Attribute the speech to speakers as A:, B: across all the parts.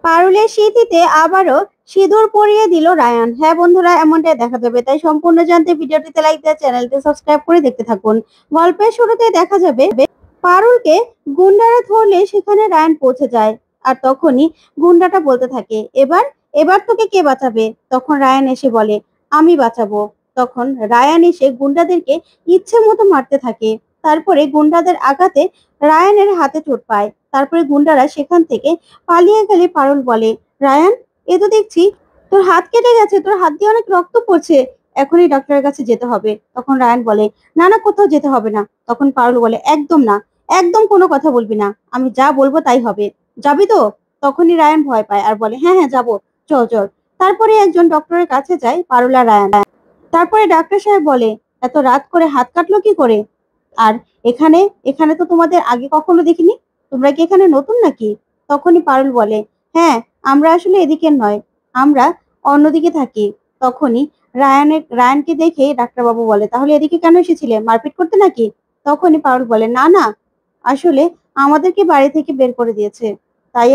A: পারুলের স্মৃতিতে আবারও সিঁদুর পরিয়ে দিল রায়ান। হ্যাঁ বন্ধুরা, এমনটাই দেখা যাবে। তাই সম্পূর্ণ জানতে ভিডিওটিতে লাইক দিয়ে চ্যানেলটি সাবস্ক্রাইব করে দেখতে থাকুন। গল্পের শুরুতে দেখা যাবে পারুলকে গুন্ডারা ধরলে সেখানে রায়ান পৌঁছে যায়। আর তখনই গুন্ডাটা বলতে থাকে, এবার এবার তোকে কে বাঁচাবে? তখন রায়ান এসে বলে, আমি বাঁচাবো। তখন রায়ান এসে গুন্ডাদেরকে ইচ্ছে মতো মারতে থাকে। তারপরে গুন্ডাদের আঘাতে রায়ানের হাতে চোট পায়। তারপরে গুন্ডারা সেখান থেকে পালিয়ে গেলে পারুল বলে, রায়ান, এ তো দেখছি তোর হাত কেটে গেছে, তোর হাত দিয়ে অনেক রক্ত পড়ছে, এখনই ডক্টরের কাছে যেতে হবে। তখন রায়ান বলে, না না, কোথাও যেতে হবে না। তখন পারুল বলে, একদম না, একদম কোনো কথা বলবি না, আমি যা বলবো তাই হবে, যাবি তো? তখনই রায়ান ভয় পায় আর বলে, হ্যাঁ হ্যাঁ যাবো, চল চল। তারপরে একজন ডক্টরের কাছে যায় পারুল আর রায়ান। তারপরে ডাক্তার সাহেব বলে, এত রাত করে হাত কাটলো কি করে? আর এখানে এখানে তো তোমাদের আগে কখনো দেখিনি, তোমরা কি এখানে নতুন নাকি? তখনই পারুল বলে, হ্যাঁ, আমরা আসলে এদিকের নয়, আমরা অন্যদিকে থাকি। তখনই রায়ানকে দেখে ডাক্তারবাবু বলে, তাহলে এদিকে কেন এসেছিলে, মারপিট করতে নাকি? তখনই পারুল বলে, না না, আসলে আমাদেরকে বাড়ি থেকে বের করে দিয়েছে, তাই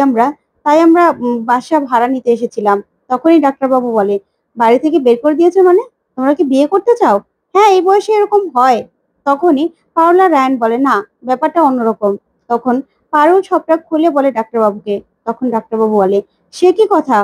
A: আমরা বাসা ভাড়া নিতে এসেছিলাম। তখনই ডাক্তারবাবু বলে, বাড়ি থেকে বের করে দিয়েছে মানে? তোমরা কি বিয়ে করতে চাও? হ্যাঁ, এই বয়সে এরকম হয়। তখনই পারুল আর রায়ান বলে, না, ব্যাপারটা অন্যরকম। তখন পারুল সবটা খুলে বলে ডাক্তারবাবুকে। তখন ডাক্তারবাবু বলে, সে কি কথা,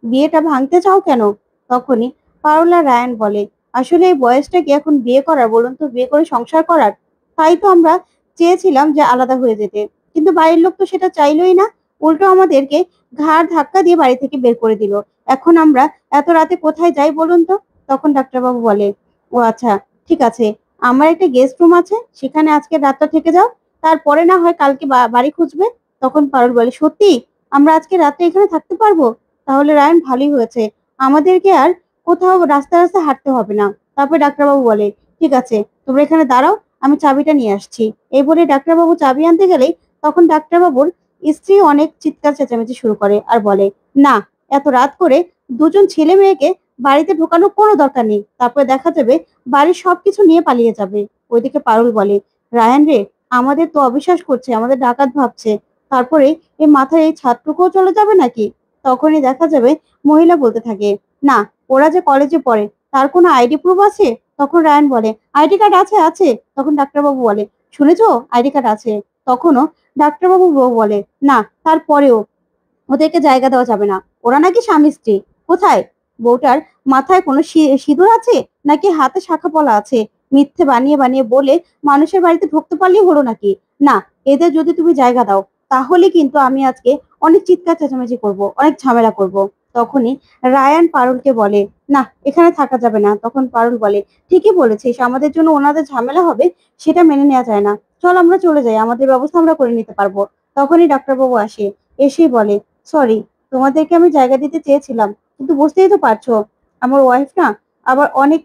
A: বিয়েটা ভাঙতে চাও কেন? তখনই পারুল আর রায়ান বলে, আসলে এই বয়সটা কি এখন বিয়ে করার, বলুন তো, বিয়ে করে সংসার করার? তাই তো আমরা চেয়েছিলাম যে আলাদা হয়ে যেতে, কিন্তু বাড়ির লোক তো সেটা চাইলোই না, উল্টো আমাদেরকে ঘাড় ধাক্কা দিয়ে বাড়ি থেকে বের করে দিল। এখন আমরা এত রাতে কোথায় যাই বলুন তো? তখন ডাক্তারবাবু বলে, ও আচ্ছা, ঠিক আছে, আমার একটা গেস্ট রুম আছে, সেখানে আজকে রাতটা থেকে যাও, তারপরে না হয় কালকে বাড়ি খুঁজবে। তখন পারুল বলে, সত্যি আমরা আজকে রাতে এখানে থাকতে পারবো? তাহলে রায়ান, ভালোই হয়েছে, আমাদেরকে আর কোথাও রাস্তা রাস্তা হাঁটতে হবে না। তারপর ডাক্তারবাবু বলে, ঠিক আছে, তোমরা এখানে দাঁড়াও, আমি চাবিটা নিয়ে আসছি। এই বলে ডাক্তারবাবু চাবি আনতে গেলেই তখন ডাক্তারবাবুর স্ত্রী অনেক চিৎকার চেঁচামেচি শুরু করে আর বলে, না, এত রাত করে দুজন ছেলে মেয়েকে বাড়িতে ঢোকানোর কোনো দরকার নেই, তারপরে দেখা যাবে বাড়ির সবকিছু নিয়ে পালিয়ে যাবে। ওইদিকে পারুল বলে, রায়ান রে, আমাদের তো অবিশ্বাস করছে, আমাদের ডাকাত ভাবছে, তারপরে এই মাথায় এই ছাদটুকুও চলে যাবে নাকি? তখনই দেখা যাবে মহিলা বলতে থাকে, না, ওরা যে কলেজে পড়ে, তার কোনো আইডি প্রুফ আছে? তখন রায়ান বলে, আইডি কার্ড আছে আছে। তখন ডাক্তারবাবু বলে, শুনেছো, আইডি কার্ড আছে। তখনও ডাক্তারবাবু বলে, না, তারপরেও ওদেরকে জায়গা দেওয়া যাবে না, ওরা নাকি স্বামী স্ত্রী। কোথায়? বউটার মাথায় কোনো সিঁদুর আছে নাকি হাতে শাখা পলা আছে? মিথ্যে বানিয়ে বানিয়ে বলে মানুষের বাড়িতে ঢুকতে পারলেই হলো নাকি? না, এদের যদি তুমি জায়গা দাও, তাহলে কিন্তু আমি আজকে অনেক চিৎকার চেঁচামেচি করব, অনেক ঝামেলা করব। তখনই রায়ান পারুলকে বলে, না, এখানে থাকা যাবে না। তখন পারুল বলে, ঠিকই বলেছিস, আমাদের জন্য ওনাদের ঝামেলা হবে, সেটা মেনে নেওয়া যায় না, চল আমরা চলে যাই, আমাদের ব্যবস্থা আমরা করে নিতে পারবো। তখনই ডাক্তারবাবু আসে, এসেই বলে, সরি, তোমাদেরকে আমি জায়গা দিতে চেয়েছিলাম, কিন্তু বুঝতেই তো পারছো, আমার ওয়াইফ না আবার অনেক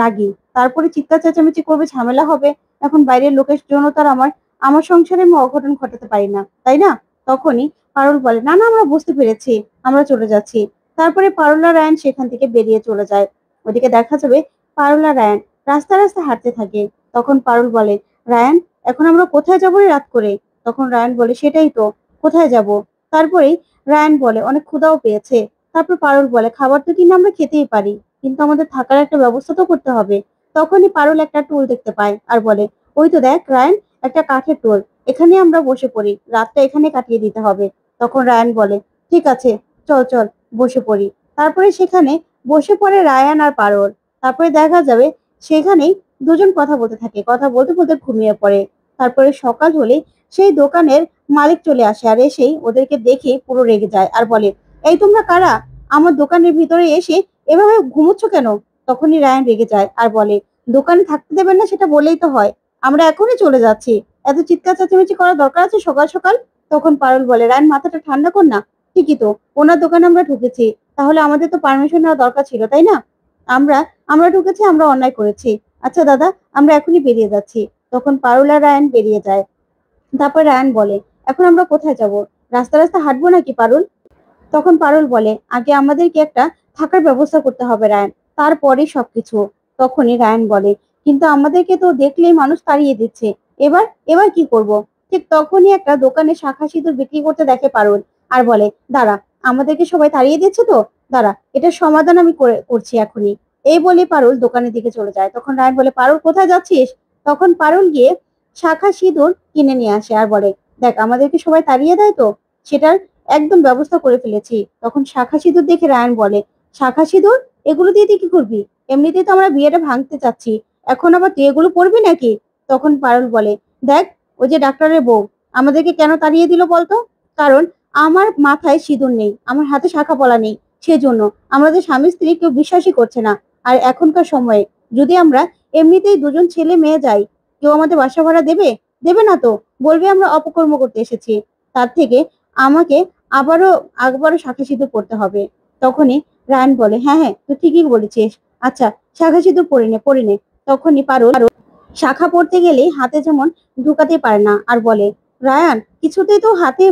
A: রাগী, তারপরে চিৎকার চেঁচামেচি করবে, ঝামেলা হবে। এখন বাইরের লোকের জন্য তো আর আমার আমার সংসারে আমি অঘটন ঘটাতে পারি না, তাই না? তখনই পারুল বলে, না না, আমরা বুঝতে পেরেছি, আমরা চলে যাচ্ছি। তারপরে পারুল আর রায়ান সেখান থেকে বেরিয়ে চলে যায়। ওদিকে দেখা যাবে পারুল আর রায়ান রাস্তা রাস্তা হাঁটতে থাকে। তখন পারুল বলে, রায়ান, এখন আমরা কোথায় যাবো রে রাত করে? তখন রায়ান বলে, সেটাই তো, কোথায় যাব? তারপরেই রায়ান বলে, অনেক ক্ষুধাও পেয়েছে। তারপর পারুল বলে, খাবার তো কিনা আমরা খেতেই পারি, কিন্তু আমাদের থাকার একটা ব্যবস্থা তো করতে হবে। তখনই পারুল একটা টুল দেখতে পায় আর বলে, ওই তো দেখ রায়ান, একটা কাঠের টুল, এখানে আমরা বসে পড়ি, রাতটা এখানে কাটিয়ে দিতে হবে। তখন রায়ান বলে, ঠিক আছে, চল চল, বসে পড়ি। তারপরে সেখানে বসে পড়ে রায়ান আর পারুল। তারপরে দেখা যাবে সেখানেই দুজন কথা বলতে থাকে, কথা বলতে বলতে ঘুমিয়ে পড়ে। তারপরে সকাল হলে সেই দোকানের মালিক চলে আসে আর এসেই ওদেরকে দেখে পুরো রেগে যায় আর বলে, এই তোমরা কারা, আমার দোকানের ভিতরে এসে এভাবে ঘুমোচ্ছ কেন? তখনই রায়ান রেগে যায় আর বলে, দোকানে থাকতে দেবেন না সেটা বলেই তো হয়, আমরা এখনই চলে যাচ্ছি, এত চিৎকার চেঁচামেচি করার দরকার আছে সকাল সকাল? তখন পারুল বলে, রায়ান, মাথাটা ঠান্ডা কর না, ঠিকই তো, ওনার দোকানে আমরা ঢুকেছি, তাহলে আমাদের তো পারমিশন নেওয়া দরকার ছিল, তাই না? আমরা আমরা ঢুকেছি, আমরা অন্যায় করেছি। আচ্ছা দাদা, আমরা এখনই বেরিয়ে যাচ্ছি। তখন পারুল আর রায়ান বেরিয়ে যায়। তারপর রায়ান বলে, এখন আমরা কোথায় যাব? রাস্তা রাস্তা হাঁটবো নাকি পারুল? তখন পারুল বলে, আগে আমাদেরকে একটা থাকার ব্যবস্থা করতে হবে রায়ান, তারপরে সবকিছু। তখনই রায়ান বলে, কিন্তু আমাদেরকে তো দেখলেই মানুষ তাড়িয়ে দিচ্ছে, এবার এবার কি করব? ঠিক তখনই একটা দোকানে শাখা সিঁদুর বিক্রি করতে দেখে পারুল আর বলে, দাঁড়া, আমাদেরকে সবাই তাড়িয়ে দিচ্ছে তো, দাঁড়া এটার সমাধান আমি করছি এখনই। এই বলে পারুল দোকানের দিকে চলে যায়। তখন রায়ান বলে, পারুল কোথায় যাচ্ছিস? তখন পারুল গিয়ে শাখা সিঁদুর কিনে নিয়ে আসে আর বলে, দেখ আমাদেরকে সবাই তাড়িয়ে দেয় তো, সেটার একদম ব্যবস্থা করে ফেলেছি। তখন শাখা সিঁদুর দেখে রায়ান বলে, শাখা সিঁদুর? এগুলো দিয়ে তুই কি করবি? এমনিতেই তো আমরা বিয়েটা ভাঙতে চাচ্ছি, এখন আবার তুই এগুলো পরবি নাকি? তখন পারুল বলে, দেখ ওই যে ডাক্তারের বউ আমাদেরকে কেন তাড়িয়ে দিল বলতো? কারণ আমার মাথায় সিঁদুর নেই, আমার হাতে শাখা পলা নেই, সেজন্য আমাদের স্বামী স্ত্রী কেউ বিশ্বাসই করছে না। আর এখনকার সময়ে যদি আমরা এমনিতেই দুজন ছেলে মেয়ে যাই, কেউ আমাদের বাসা ভাড়া দেবে? দেবে না তো, বলবে আমরা অপকর্ম করতে এসেছি। তার থেকে আমাকে আবারও শাখা সিঁদুর পরতে হবে। তখনই রায়ান বলে, হ্যাঁ হ্যাঁ তুই ঠিকই বলেছিস, আচ্ছা শাখা সিঁদুর পরে নে। তখনই পারুল শাখা পড়তে গেলে হাতে যেমন ঢুকাতে পারে না আর বলে, রায়ান কিছুতেই তো হাতে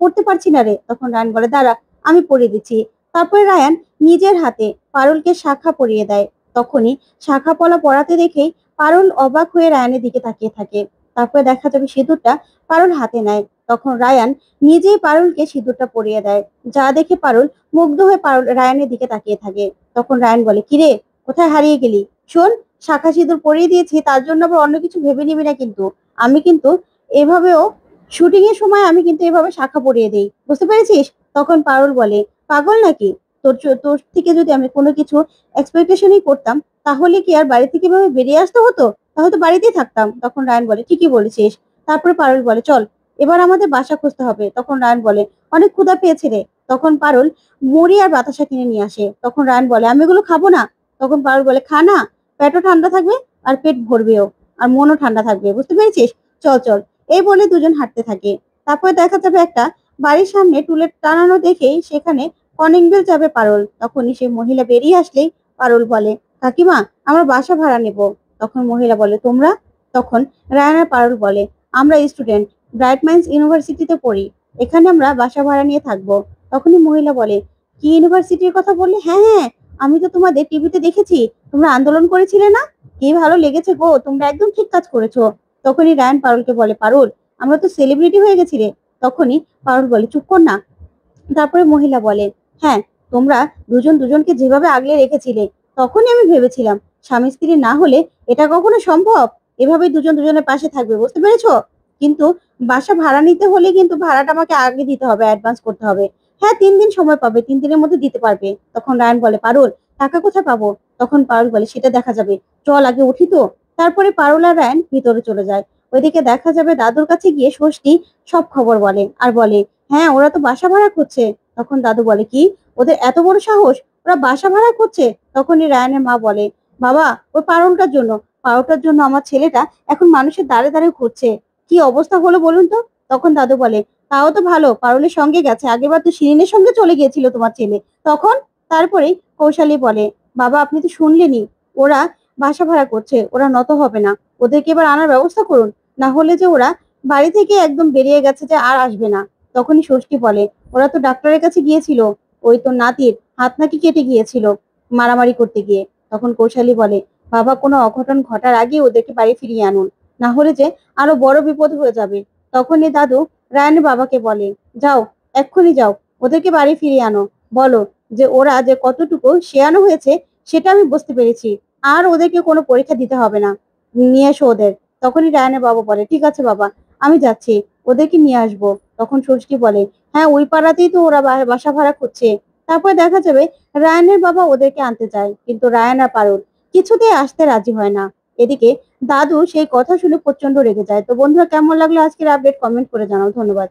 A: পড়তে পারছি না রে। তখন রায়ান বলে, দাঁড়া আমি পরিয়ে দিচ্ছি। তারপরে রায়ান নিজের হাতে পারুলকে শাখা পরিয়ে দেয়। তখনই শাখা পলা পরাতে দেখেই পারুল অবাক হয়ে রায়ানের দিকে তাকিয়ে থাকে। তারপরে দেখা যাবে সিঁদুরটা পারুল হাতে নেয়। তখন রায়ান নিজেই পারুলকে সিঁদুরটা পরিয়ে দেয়, যা দেখে পারুল মুগ্ধ হয়ে পারুল রায়ানের দিকে তাকিয়ে থাকে। তখন রায়ান বলে, কিরে কোথায় হারিয়ে গেলি? শোন, শাখা সিঁদুর পরিয়ে দিয়েছি তার জন্য আবার অন্য কিছু ভেবে নিবি না কিন্তু। আমি কিন্তু এভাবেও শুটিং এর সময় আমি কিন্তু এভাবে শাখা পরিয়ে দেই, বুঝতে পেরেছিস? তখন পারুল বলে, পাগল নাকি? তোর থেকে যদি আমি কোনো কিছু এক্সপেকটেশনই করতাম, তাহলে কি আর বাড়ি থেকে এভাবে বেরিয়ে আসতে হতো? তাহলে তো বাড়িতেই থাকতাম। তখন রায়ান বলে, ঠিকই বলেছিস। তারপরে পারুল বলে, চল এবার আমাদের বাসা খুঁজতে হবে। তখন রায়ান বলে, অনেক ক্ষুধা পেয়েছে রে। তখন পারুল মুড়ি আর বাতাসা কিনে নিয়ে আসে। তখন রায়ান বলে, আমি এগুলো খাবো না। তখন পারুল বলে, খা না, পেটও ঠান্ডা থাকবে আর পেট ভরবেও, আর মনও ঠান্ডা থাকবে, বুঝতে পেরেছিস? চল চল। এই বলে দুজন হাঁটতে থাকে। তারপরে দেখা যাবে একটা বাড়ির সামনে টুলেট টানানো দেখেই সেখানে কলিং বেল যাবে পারুল। তখনই সেই মহিলা বেরিয়ে আসলেই পারুল বলে, কাকিমা আমরা বাসা ভাড়া নেব। তখন মহিলা বলে, তোমরা? তখন রায়ান আর পারুল বলে, আমরা স্টুডেন্ট, ব্রাইট মাইন্ডস ইউনিভার্সিটিতে পড়ি, এখানে আমরা বাসা ভাড়া নিয়ে থাকবো। তখনই মহিলা বলে, কি ইউনিভার্সিটির কথা বললে? হ্যাঁ হ্যাঁ, আমি তো তোমাদের টিভিতে দেখেছি, তোমরা আন্দোলন করেছিলে না? কি ভালো লেগেছে গো, তোমরা একদম ঠিক কাজ করেছো। তখনই রায়ান পারুলকে বলে, পারুল আমরা তো সেলিব্রিটি হয়ে গেছি রে। তখনই পারুল বলে, চুপ কর না। তারপরে মহিলা বলে, হ্যাঁ তোমরা দুজন দুজনকে যেভাবে আগলে রেখেছিলে, তখনই আমি ভেবেছিলাম স্বামী স্ত্রী না হলে এটা কখনো সম্ভব, এভাবে দুজন দুজনের পাশে থাকবে, বুঝতে পেরেছো? কিন্তু বাসা ভাড়া নিতে হলে কিন্তু ভাড়াটা আমাকে আগে দিতে হবে, অ্যাডভান্স করতে হবে। হ্যাঁ 3 দিন সময় পাবে, 3 দিনের মধ্যে দিতে পারবে। তখন রায়ান বলে, পারুল টাকা কোথায় পাবো? তখন পারুল বলে, সেটা দেখা যাবে, চল আগে উঠি তো। তারপরে পারুল আর রায়ান ভিতরে চলে যায়। ওইদিকে দেখা যাবে দাদুর কাছে গিয়ে ষষ্ঠী সব খবর বলে আর বলে, হ্যাঁ ওরা তো বাসা ভাড়া করছে। তখন দাদু বলে, কি ওদের এত বড় সাহস, ওরা বাসা ভাড়া করছে? তখনই রায়ানের মা বলে, বাবা ওই পারোটার জন্য আমার ছেলেটা এখন মানুষের দাঁড়ে দাঁড়ে ঘুরছে, কি অবস্থা হলো বলুন তো। তখন দাদু বলে, তাও তো ভালো পারুলের সঙ্গে গেছে, আগেবার তো শিরিনের সঙ্গে চলে গিয়েছিল তোমার ছেলে। তখন তারপরেই কৌশালী বলে, বাবা আপনি তো শুনলেনই, ওরা বাসা ভাড়া করছে, ওরা নত হবে না, ওদেরকে এবার আনার ব্যবস্থা করুন, না হলে যে ওরা বাড়ি থেকে একদম বেরিয়ে গেছে যে আর আসবে না। তখনই ষষ্ঠী বলে, ওরা তো ডাক্তারের কাছে গিয়েছিল, ওই তো নাতির হাত নাকি কেটে গিয়েছিল মারামারি করতে গিয়ে। তখন কৌশালী বলে, বাবা কোনো অঘটন ঘটার আগে ওদেরকে বাড়ি ফিরিয়ে আনুন, না হলে যে আরো বড় বিপদ হয়ে যাবে। তখনই দাদু রায়ানের বাবাকে বলে, যাও এক্ষুনি যাও, ওদেরকে বাড়ি ফিরিয়ে আনো, বলো যে ওরা যে কতটুকু শেয়ানো হয়েছে সেটা আমি বুঝতে পেরেছি, আর ওদেরকে কোনো পরীক্ষা দিতে হবে না, নিয়ে এসো ওদের। তখনই রায়ানের বাবা বলে, ঠিক আছে বাবা আমি যাচ্ছি, ওদেরকে নিয়ে আসবো। তখন ষষ্ঠী বলে, হ্যাঁ ওই পাড়াতেই তো ওরা বাসা ভাড়া করছে। তারপরে দেখা যাবে রায়ানের বাবা ওদেরকে আনতে চায়, কিন্তু রায়ান আর পারুল কিছুতেই আসতে রাজি হয় না। এদিকে দাদু সেই কথা শুনে প্রচন্ড রেগে যায়। তো বন্ধুরা কেমন লাগলো আজকের আপডেট, কমেন্ট করে জানাও। ধন্যবাদ।